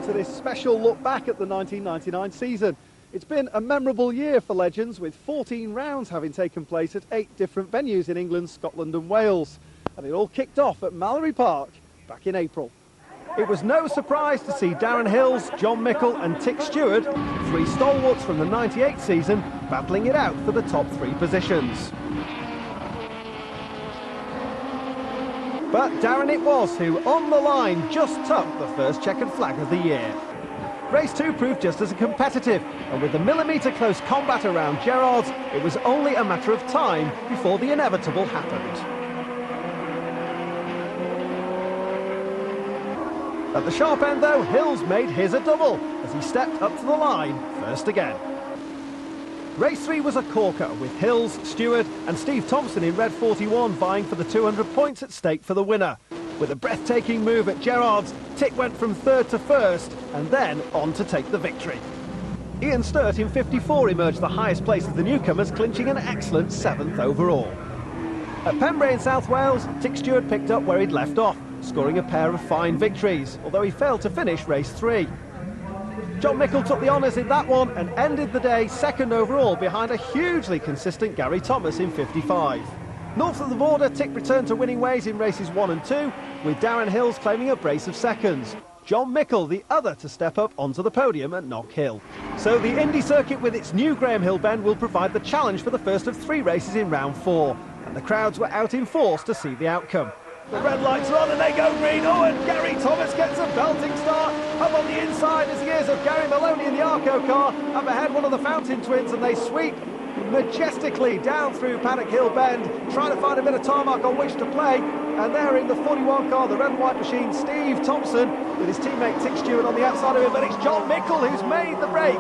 to this special look back at the 1999 season. It's been a memorable year for Legends, with 14 rounds having taken place at 8 different venues in England, Scotland and Wales. And it all kicked off at Mallory Park back in April. It was no surprise to see Darren Hills, John Mickle and Tick Stewart, 3 stalwarts from the 98 season, battling it out for the top 3 positions. But Darren it was who, on the line, just took the first checkered flag of the year. Race 2 proved just as competitive, and with the millimetre-close combat around Gerrard's, it was only a matter of time before the inevitable happened. At the sharp end, though, Hills made his a double, as he stepped up to the line first again. Race 3 was a corker, with Hills, Stewart and Steve Thompson in red 41 vying for the 200 points at stake for the winner. With a breathtaking move at Gerrard's, Tick went from 3rd to 1st and then on to take the victory. Ian Sturt in 54 emerged the highest place of the newcomers, clinching an excellent 7th overall. At Pembrey in South Wales, Tick Stewart picked up where he'd left off, scoring a pair of fine victories, although he failed to finish race 3. John Mickle took the honours in that one and ended the day 2nd overall behind a hugely consistent Gary Thomas in 55. North of the border, Tick returned to winning ways in races 1 and 2, with Darren Hills claiming a brace of seconds. John Mickle, the other to step up onto the podium at Knockhill. So the Indy circuit with its new Graham Hill bend will provide the challenge for the first of 3 races in round 4, and the crowds were out in force to see the outcome. The red lights are on and they go green. Oh, and Gary Thomas gets a belting start up on the inside as he is of Gary Maloney in the Arco car. Up ahead, one of the Fountain twins, and they sweep majestically down through Paddock Hill Bend, trying to find a bit of tarmac on which to play. And there in the 41 car, the red and white machine, Steve Thompson, with his teammate Tick Stewart on the outside of him. But it's John Mickle who's made the break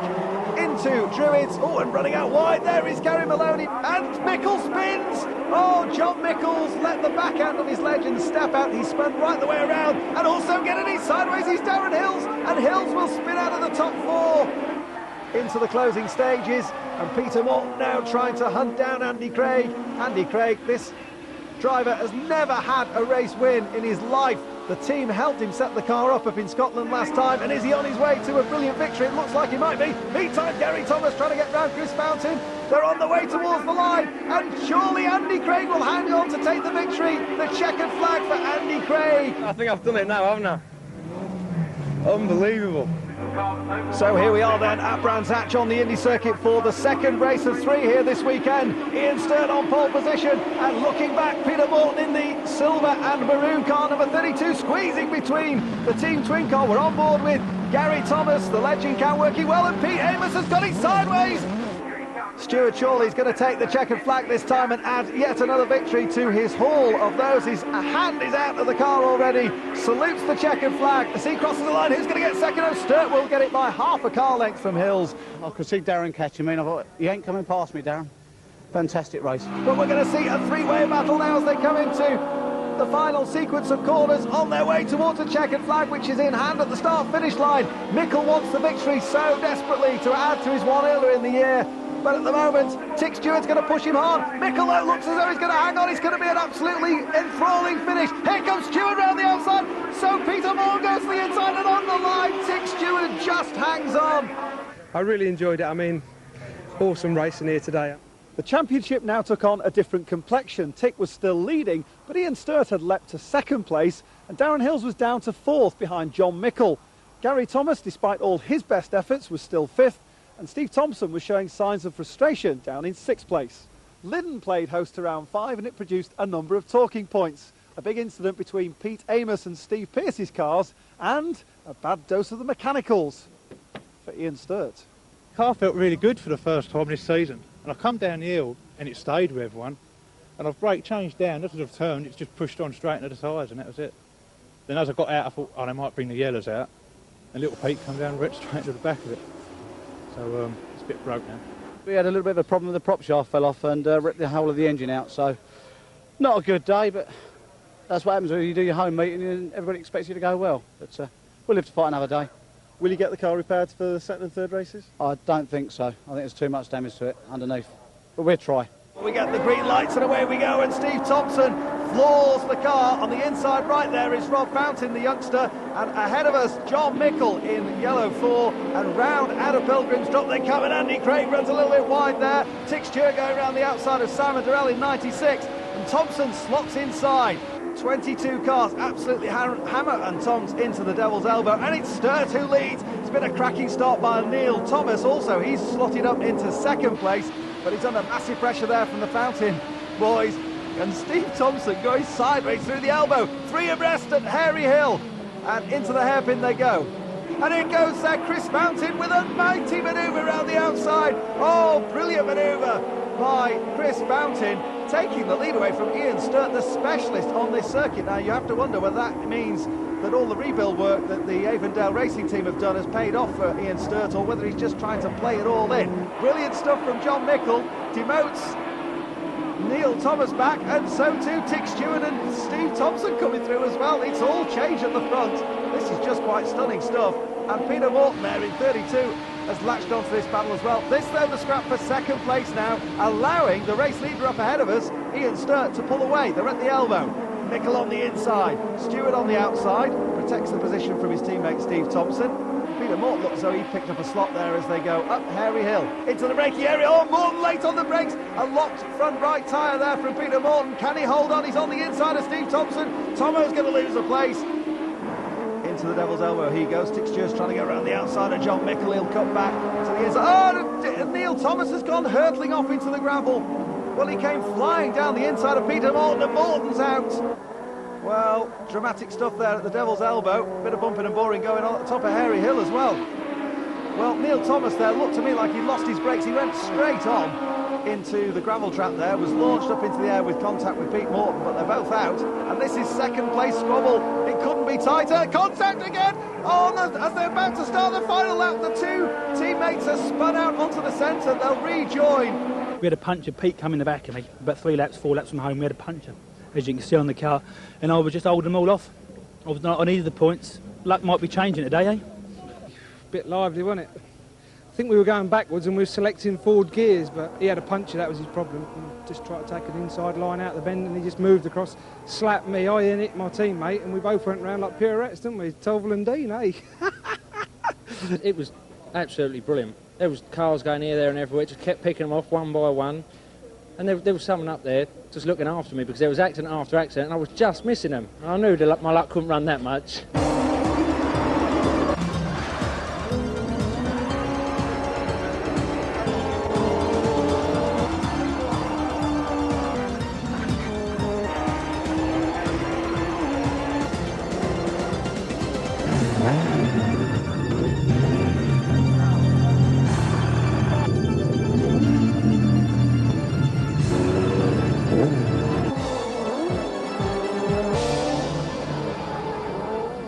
into Druids. Oh, and running out wide, there is Gary Maloney, and Mickle spins. Oh, John Mickles let the backhand of his Legend step out. He spun right the way around, and also getting it sideways, he's Darren Hills, and Hills will spin out of the top 4 into the closing stages. And Peter Morton now trying to hunt down Andy Craig. Andy Craig, this driver has never had a race win in his life. The team helped him set the car up in Scotland last time, and is he on his way to a brilliant victory? It looks like he might be. Meantime, Gary Thomas trying to get round Chris Fountain. They're on the way towards the line, and surely Andy Craig will hang on to take the victory. The checkered flag for Andy Craig. I think I've done it now, haven't I? Unbelievable. So here we are then at Brands Hatch on the Indy circuit for the 2nd race of 3 here this weekend. Ian Sturt on pole position, and looking back, Peter Morton in the silver and maroon car, number 32, squeezing between the team twin car. We're on board with Gary Thomas, the Legend car working well, and Pete Amos has got it sideways. Stuart Chorley's going to take the checkered flag this time and add yet another victory to his haul of those. His hand is out of the car already, salutes the checkered flag as he crosses the line. Who's going to get second? Oh, Sturt will get it by half a car length from Hills. I could see Darren catching me, and I thought, you ain't coming past me, Darren. Fantastic race. But we're going to see a 3-way battle now as they come into the final sequence of corners on their way towards the checkered flag, which is in hand at the start-finish line. Mickle wants the victory so desperately to add to his one earlier in the year. But at the moment, Tick Stewart's going to push him hard. Mickle looks as though he's going to hang on. It's going to be an absolutely enthralling finish. Here comes Stewart round the outside. So Peter Moore goes to the inside, and on the line, Tick Stewart just hangs on. I really enjoyed it. I mean, awesome racing here today. The championship now took on a different complexion. Tick was still leading, but Ian Sturt had leapt to 2nd place, and Darren Hills was down to 4th behind John Mickle. Gary Thomas, despite all his best efforts, was still 5th. And Steve Thompson was showing signs of frustration down in 6th place. Lydden played host to round 5, and it produced a number of talking points. A big incident between Pete Amos and Steve Pearce's cars, and a bad dose of the mechanicals for Ian Sturt. The car felt really good for the first time this season, and I come down the hill and it stayed with everyone, and I've brake changed down, just as I've turned, it's just pushed on straight into the tyres, and that was it. Then as I got out, I thought, oh, they might bring the yellows out, and little Pete come down and wrecked straight into the back of it. So it's a bit broke now. We had a little bit of a problem with the prop shaft fell off and ripped the whole of the engine out, so not a good day, but that's what happens when you do your home meeting and everybody expects you to go well. But we'll live to fight another day. Will you get the car repaired for the 2nd and 3rd races? I don't think so. I think there's too much damage to it underneath, but we'll try. We get the green lights and away we go, and Steve Thompson floors the car. On the inside right there is Rob Fountain, the youngster, and ahead of us, John Mickle in yellow 4, and round out of Pilgrim's Drop they come, and Andy Craig runs a little bit wide there. Tick Stewart going around the outside of Simon Durrell in 96, and Thompson slots inside. 22 cars absolutely hammer and tongs into the Devil's Elbow, and it's Sturt who leads. It's been a cracking start by Neil Thomas also. He's slotted up into second place, but he's under massive pressure there from the Fountain boys. And Steve Thompson going sideways through the elbow, 3 abreast at Hairy Hill, and into the hairpin they go. And in goes there Chris Fountain with a mighty manoeuvre around the outside. Oh, brilliant manoeuvre by Chris Fountain, taking the lead away from Ian Sturt, the specialist on this circuit. Now you have to wonder whether that means that all the rebuild work that the Avondale racing team have done has paid off for Ian Sturt, or whether he's just trying to play it all in. Brilliant stuff from John Mickle, demotes Neil Thomas back, and so too Tick Stewart and Steve Thompson coming through as well. It's all change at the front. This is just quite stunning stuff. And Peter Morton there in 32 has latched onto this battle as well. This though the scrap for second place now, allowing the race leader up ahead of us, Ian Sturt, to pull away. They're at the elbow. Mickle on the inside, Stewart on the outside, protects the position from his teammate Steve Thompson. Peter Morton looks as though he picked up a slot there as they go up Hairy Hill into the braking area. Oh, Morton late on the brakes. A locked front right tyre there from Peter Morton. Can he hold on? He's on the inside of Steve Thompson. Tomo's going to lose a place. Into the Devil's Elbow he goes. Tick Stewart's trying to go around the outside of John Mickle. He'll cut back to the inside. Oh, Neil Thomas has gone hurtling off into the gravel. Well, he came flying down the inside of Peter Morton, and Morton's out. Well, dramatic stuff there at the Devil's Elbow. Bit of bumping and boring going on at the top of Hairy Hill as well. Well, Neil Thomas there looked to me like he lost his brakes. He went straight on into the gravel trap there, was launched up into the air with contact with Pete Morton, but they're both out. And this is second place squabble. It couldn't be tighter. Contact again! Oh, as they're about to start the final lap, the 2 teammates are spun out onto the centre. They'll rejoin. We had a puncher, Pete come in the back of me, about 3 laps, 4 laps from home, we had a puncher, as you can see on the car, and I was just holding them all off. I needed the points. Luck might be changing today, eh? Bit lively, wasn't it? I think we were going backwards and we were selecting forward gears, but he had a puncher, that was his problem. He just tried to take an inside line out the bend, and he just moved across, slapped me, I hit my teammate, and we both went round like pirouettes, didn't we? Toval and Dean, eh? It was absolutely brilliant. There was cars going here, there and everywhere. It just kept picking them off one by one. And there was someone up there just looking after me, because there was accident after accident, and I was just missing them. And I knew my luck couldn't run that much.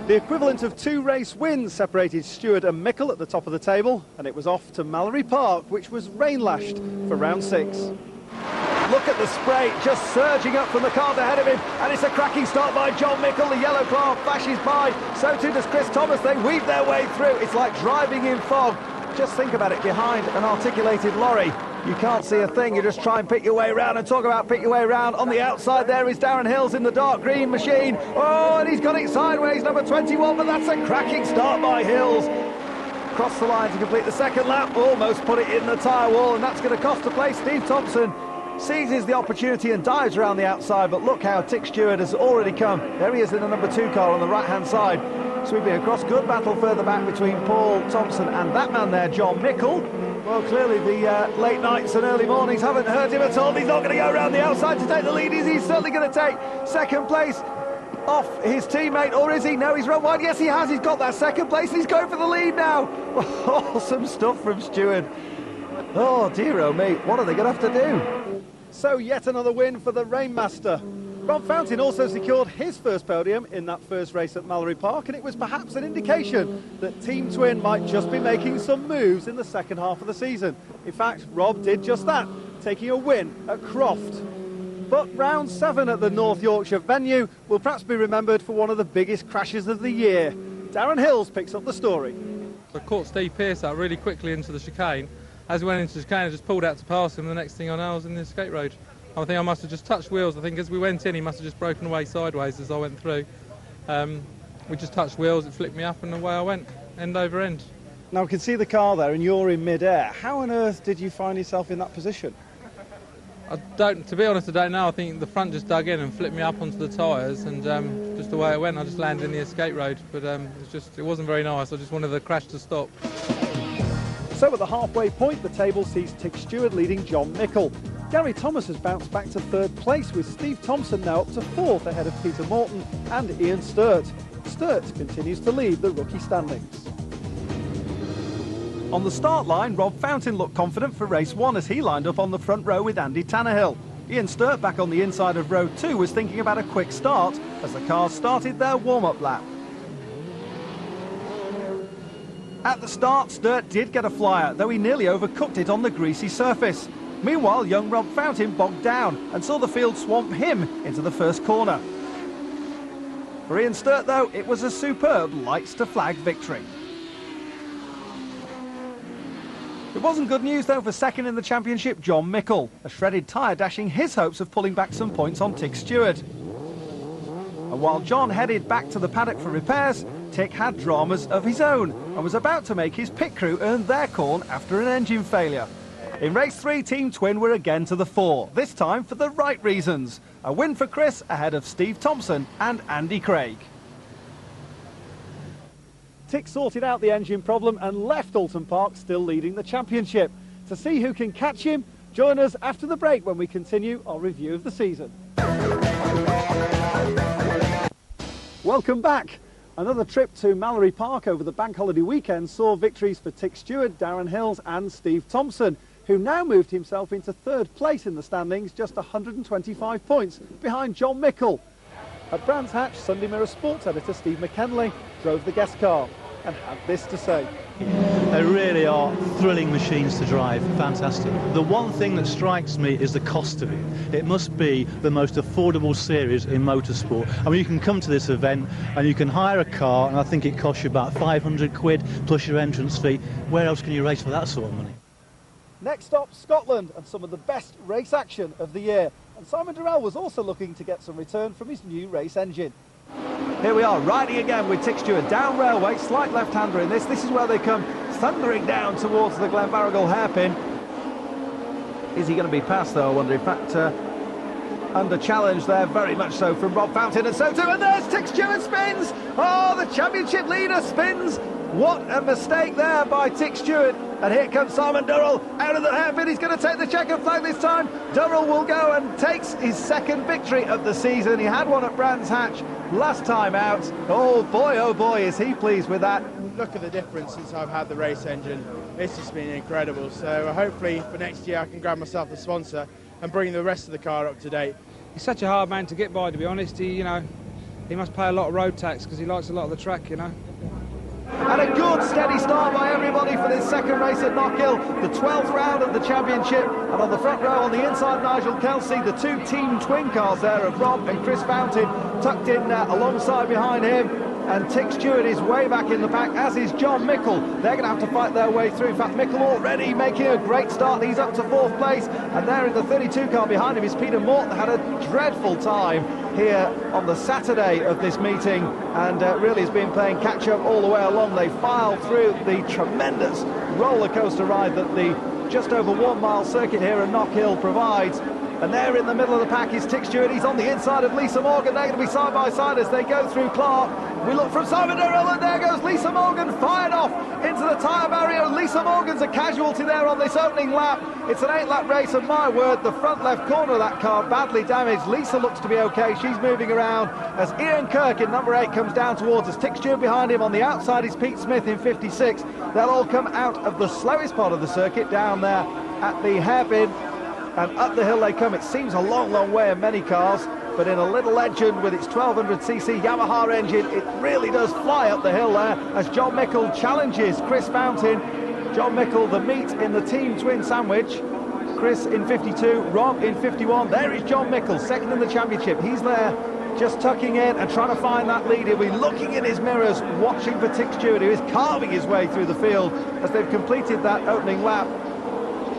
The equivalent of 2 race wins separated Stewart and Mickle at the top of the table, and it was off to Mallory Park, which was rain-lashed for round 6. Look at the spray just surging up from the cars ahead of him, and it's a cracking start by John Mickle. The yellow car flashes by, so too does Chris Thomas. They weave their way through. It's like driving in fog. Just think about it, behind an articulated lorry, you can't see a thing. You just try and pick your way around, and talk about pick your way around. On the outside there is Darren Hills in the dark green machine. Oh, and he's got it sideways, number 21, but that's a cracking start by Hills. Cross the line to complete the second lap, almost put it in the tyre wall, and that's going to cost a place. Steve Thompson seizes the opportunity and dives around the outside, but look how Tick Stewart has already come. There he is in the number 2 car on the right-hand side, sweeping across. Good battle further back between Paul Thompson and that man there, John Mickle. Well, clearly the late nights and early mornings haven't hurt him at all. He's not going to go around the outside to take the lead. He's certainly going to take second place off his teammate, or is he? No, he's run wide. Yes, he has. He's got that second place. He's going for the lead now. Awesome stuff from Stewart. Oh, dear oh me. What are they going to have to do? So yet another win for the Rainmaster. Rob Fountain also secured his first podium in that first race at Mallory Park, and it was perhaps an indication that Team Twin might just be making some moves in the second half of the season. In fact, Rob did just that, taking a win at Croft. But round 7 at the North Yorkshire venue will perhaps be remembered for one of the biggest crashes of the year. Darren Hills picks up the story. I caught Steve Pearce out really quickly into the chicane. As we went into the chicane, I just pulled out to pass him, and the next thing I know, I was in the escape road. I think I must have just touched wheels. I think as we went in, he must have just broken away sideways as I went through. We just touched wheels, it flicked me up, and away I went, end over end. Now, we can see the car there, and you're in mid-air. How on earth did you find yourself in that position? To be honest, I don't know. I think the front just dug in and flipped me up onto the tyres, and just the way it went, I just landed in the escape road. But it wasn't very nice. I just wanted the crash to stop. So at the halfway point, the table sees Tick Stewart leading John Mickle. Gary Thomas has bounced back to third place, with Steve Thompson now up to fourth ahead of Peter Morton and Ian Sturt. Sturt continues to lead the rookie standings. On the start line, Rob Fountain looked confident for race 1 as he lined up on the front row with Andy Tannehill. Ian Sturt, back on the inside of row 2, was thinking about a quick start as the cars started their warm-up lap. At the start, Sturt did get a flyer, though he nearly overcooked it on the greasy surface. Meanwhile, young Rob Fountain bogged down and saw the field swamp him into the first corner. For Ian Sturt, though, it was a superb lights-to-flag victory. It wasn't good news, though, for second in the championship, John Mickle. A shredded tyre dashing his hopes of pulling back some points on Tick Stewart. And while John headed back to the paddock for repairs, Tick had dramas of his own and was about to make his pit crew earn their corn after an engine failure. In race 3, Team Twin were again to the fore, this time for the right reasons. A win for Chris ahead of Steve Thompson and Andy Craig. Tick sorted out the engine problem and left Alton Park still leading the championship. To see who can catch him, join us after the break when we continue our review of the season. Welcome back. Another trip to Mallory Park over the bank holiday weekend saw victories for Tick Stewart, Darren Hills and Steve Thompson, who now moved himself into third place in the standings, just 125 points behind John Mickle. At Brands Hatch, Sunday Mirror sports editor Steve McKenley drove the guest car and had this to say. They really are thrilling machines to drive, fantastic. The one thing that strikes me is the cost of it. It must be the most affordable series in motorsport. I mean, you can come to this event and you can hire a car, and I think it costs you about 500 quid plus your entrance fee. Where else can you race for that sort of money? Next stop, Scotland, and some of the best race action of the year. And Simon Durrell was also looking to get some return from his new race engine. Here we are, riding again with Tick Stewart down railway, slight left-hander in this. This is where they come thundering down towards the Glenbarrigal hairpin. Is he going to be passed, though, I wonder? In fact, under challenge there, very much so, from Rob Fountain, and so too, and there's Tick Stewart spins! Oh, the championship leader spins! What a mistake there by Tick Stewart. And here comes Simon Durrell out of the hairpin. He's going to take the checkered flag this time. Durrell will go and takes his second victory of the season. He had one at Brands Hatch last time out. Oh boy, is he pleased with that. Look at the difference since I've had the race engine. It's just been incredible. So hopefully for next year I can grab myself a sponsor and bring the rest of the car up to date. He's such a hard man to get by, to be honest. He must pay a lot of road tax because he likes a lot of the track, And a good steady start by everybody for this second race at Knockhill, the 12th round of the championship. And on the front row on the inside, Nigel Kelsey, the two Team Twin cars there of Rob and Chris Fountain tucked in alongside behind him. And Tick Stewart is way back in the pack, as is John Mickle. They're going to have to fight their way through. In fact, Mickle already making a great start. He's up to fourth place. And there in the 32 car behind him is Peter Morton. Had a dreadful time here on the Saturday of this meeting, and really has been playing catch-up all the way along. They filed through the tremendous roller coaster ride that the just over 1 mile circuit here at Knockhill provides. And there in the middle of the pack is Tick Stewart. He's on the inside of Lisa Morgan. They're going to be side by side as they go through Clark. We look from Simon Durrell, and there goes Lisa Morgan, fired off into the tyre barrier. Lisa Morgan's a casualty there on this opening lap. It's an 8-lap race, and my word, the front left corner of that car badly damaged. Lisa looks to be okay. She's moving around as Ian Kirk in number 8 comes down towards us. Tick Stewart behind him. On the outside is Pete Smith in 56. They'll all come out of the slowest part of the circuit down there at the hairpin. And up the hill they come. It seems a long, long way in many cars, but in a little engine with its 1200cc Yamaha engine, it really does fly up the hill there as John Mickle challenges Chris Fountain. John Mickle, the meat in the Team Twin sandwich. Chris in 52, Rob in 51. There is John Mickle, second in the championship. He's there just tucking in and trying to find that lead. He'll be looking in his mirrors, watching for Tick Stewart, who is carving his way through the field as they've completed that opening lap.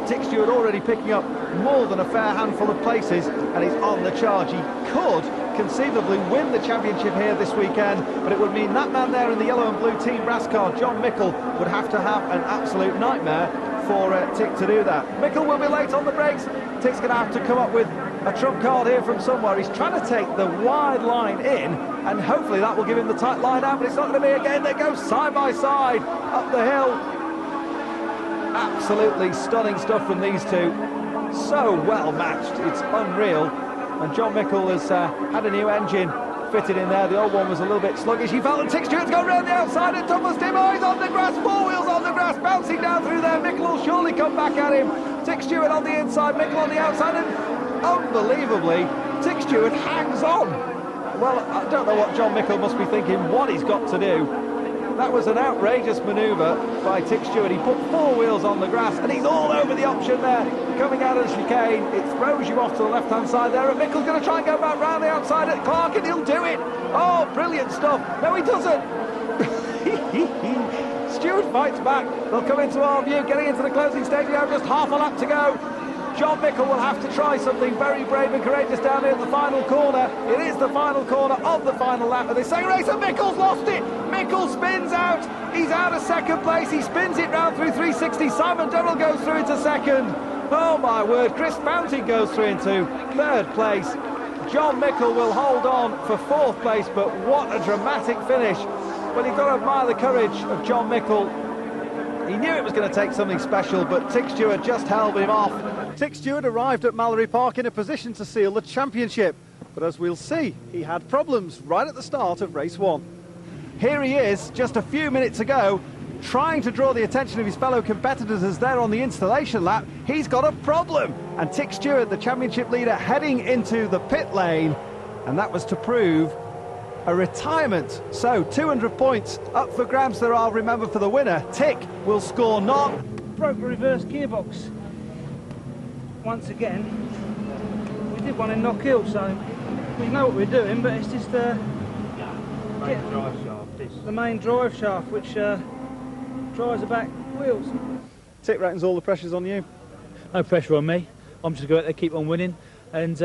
Dick Stewart already picking up more than a fair handful of places, and he's on the charge. He could conceivably win the championship here this weekend, but it would mean that man there in the yellow and blue team brass car, John Mickle, would have to have an absolute nightmare for Tick to do that. Mickle will be late on the brakes. Tick's going to have to come up with a trump card here from somewhere. He's trying to take the wide line in, and hopefully that will give him the tight line out, but it's not going to be again. They go side by side up the hill. Absolutely stunning stuff from these two. So well matched, it's unreal. And John Mickle has had a new engine fitted in there. The old one was a little bit sluggish. He felt and Tick Stewart's gone round the outside and toughest him. Oh, he's on the grass, four wheels on the grass, bouncing down through there. Mickle will surely come back at him. Tick Stewart on the inside, Mickle on the outside, and unbelievably, Tick Stewart hangs on. Well, I don't know what John Mickle must be thinking, what he's got to do. That was an outrageous manoeuvre by Tick Stewart. He put four wheels on the grass, and he's all over the option there. Coming out of the chicane, it throws you off to the left-hand side there, and Mickle's going to try and go back round the outside at Clark, and he'll do it. Oh, brilliant stuff. No, he doesn't. Stewart fights back. They'll come into our view, getting into the closing stage. We have just half a lap to go. John Mickle will have to try something very brave and courageous down here at the final corner. It is the final corner of the final lap of this second race, and Mickle's lost it. Mickle spins out. He's out of second place. He spins it round through 360. Simon Durrell goes through into second. Oh my word, Chris Fountain goes through into third place. John Mickle will hold on for fourth place, but what a dramatic finish. Well, you've got to admire the courage of John Mickle. He knew it was going to take something special, but Tick Stewart just held him off. Tick Stewart arrived at Mallory Park in a position to seal the championship, but as we'll see, he had problems right at the start of race one. Here he is, just a few minutes ago, trying to draw the attention of his fellow competitors as they're on the installation lap. He's got a problem, and Tick Stewart, the championship leader, heading into the pit lane, and that was to prove a retirement. So 200 points up for grabs there are, remember, for the winner. Tick will score none. Broke the reverse gearbox once again. We did one in Knockhill, so we know what we're doing, but it's just the main drive shaft which drives the back wheels. Tick reckons all the pressure's on you. No pressure on me. I'm just going to keep on winning, and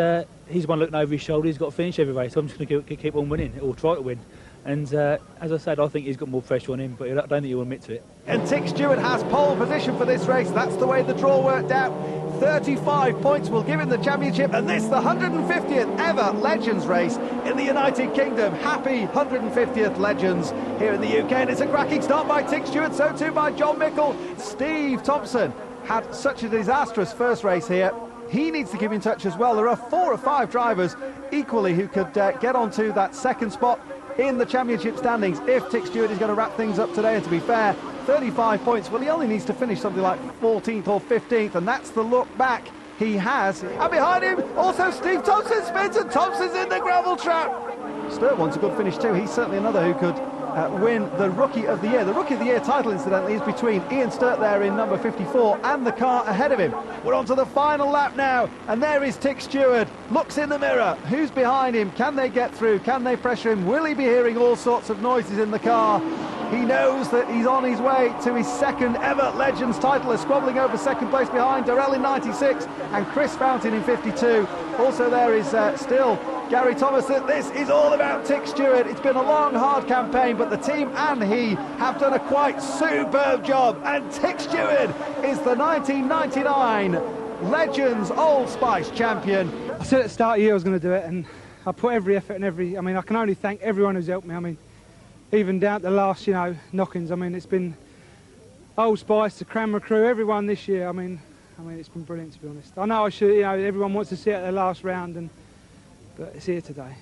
he's the one looking over his shoulder. He's got to finish every race, so I'm just going to keep on winning, or try to win. And as I said, I think he's got more pressure on him, but I don't think he'll admit to it. And Tick Stewart has pole position for this race. That's the way the draw worked out. 35 points will give him the championship, and this the 150th ever Legends race in the United Kingdom. Happy 150th Legends here in the UK, and it's a cracking start by Tick Stewart, so too by John Mickle. Steve Thompson had such a disastrous first race here. He needs to keep in touch as well. There are 4 or 5 drivers equally who could get onto that second spot in the championship standings if Tick Stewart is going to wrap things up today. And to be fair, 35 points, well, he only needs to finish something like 14th or 15th, and that's the look back he has. And behind him, also Steve Thompson spins, and Thompson's in the gravel trap. Sturt wants a good finish too. He's certainly another who could win the Rookie of the Year. The Rookie of the Year title, incidentally, is between Ian Sturt there in number 54 and the car ahead of him. We're on to the final lap now, and there is Tick Stewart. Looks in the mirror. Who's behind him? Can they get through? Can they pressure him? Will he be hearing all sorts of noises in the car? He knows that he's on his way to his second ever Legends title, a squabbling over second place behind Durrell in 96 and Chris Fountain in 52. Also there is still Gary Thomas. This is all about Tick Stewart. It's been a long, hard campaign, but the team and he have done a quite superb job. And Tick Stewart is the 1999 Legends Old Spice champion. I said at the start of the year I was going to do it, and I put every effort and I mean, I can only thank everyone who's helped me. I mean, even down to the last, knock-ins. I mean, it's been Old Spice, the Cranmer crew, everyone this year. I mean, it's been brilliant, to be honest. I know I should, everyone wants to see it at the last round, but it's here today.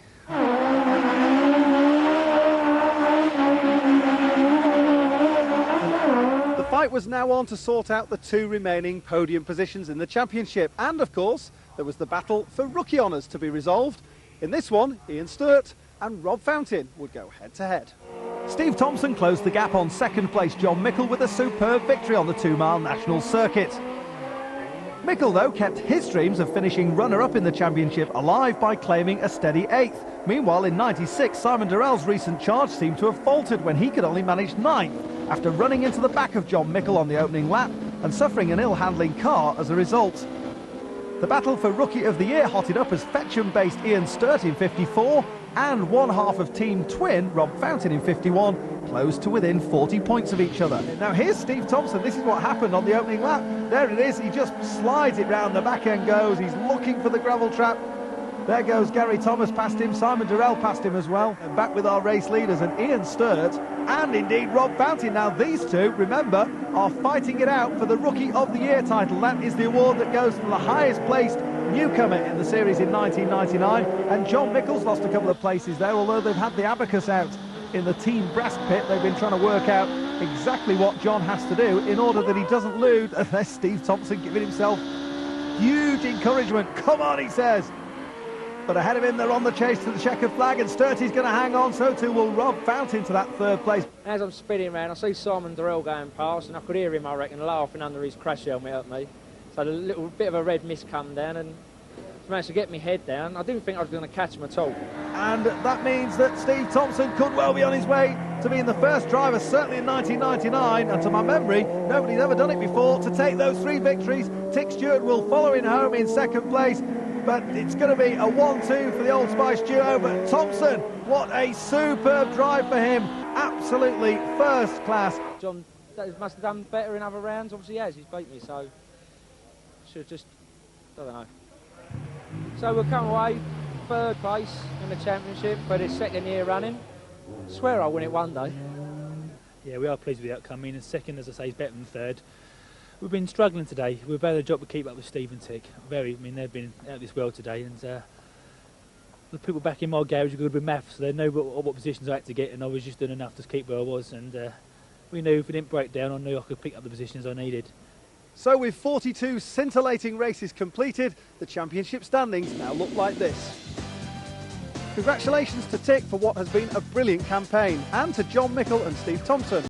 The fight was now on to sort out the 2 remaining podium positions in the championship, and of course there was the battle for rookie honours to be resolved. In this one, Ian Sturt and Rob Fountain would go head-to-head. Steve Thompson closed the gap on second place John Mickle with a superb victory on the 2-mile national circuit. Mickle, though, kept his dreams of finishing runner-up in the championship alive by claiming a steady 8th. Meanwhile, in 96, Simon Durrell's recent charge seemed to have faltered when he could only manage 9th. After running into the back of John Mickle on the opening lap, and suffering an ill-handling car as a result. The battle for Rookie of the Year hotted up as Fetcham-based Ian Sturt in 54 and one half of Team Twin, Rob Fountain in 51, closed to within 40 points of each other. Now here's Steve Thompson. This is what happened on the opening lap. There it is. He just slides it round, the back end goes. He's looking for the gravel trap. There goes Gary Thomas past him, Simon Durrell past him as well. And back with our race leaders and Ian Sturt and indeed Rob Fountain. Now these two, remember, are fighting it out for the Rookie of the Year title. That is the award that goes to the highest placed newcomer in the series in 1999. And John Mickles lost a couple of places there, although they've had the abacus out in the team brass pit. They've been trying to work out exactly what John has to do in order that he doesn't lose. And there's Steve Thompson giving himself huge encouragement. Come on, he says. But ahead of him, they're on the chase to the checkered flag, and Sturtey's going to hang on, so too will Rob Fountain to that third place. As I'm spinning round, I see Simon Durrell going past, and I could hear him, I reckon, laughing under his crash helmet at me. So a little bit of a red mist come down, and managed to get my head down. I didn't think I was going to catch him at all. And that means that Steve Thompson could well be on his way to being the first driver, certainly in 1999, and to my memory, nobody's ever done it before, to take those 3 victories. Tick Stewart will follow in home in second place. But it's going to be a 1-2 for the Old Spice duo. But Thompson, what a superb drive for him. Absolutely first class. John must have done better in other rounds. Obviously, he has. He's beat me, so should have just, I don't know. So we'll come away third place in the championship for the second year running. I swear I'll win it one day. Yeah, we are pleased with the outcome. I mean, second, as I say, is better than third. We've been struggling today. We've had a job to keep up with Steve and Tick. I mean, they've been out of this world today, and the people back in my garage are good with maths, so they know what positions I had to get, and I was just doing enough to keep where I was. And we knew if we didn't break down, I knew I could pick up the positions I needed. So with 42 scintillating races completed, the championship standings now look like this. Congratulations to Tick for what has been a brilliant campaign, and to John Mickle and Steve Thompson.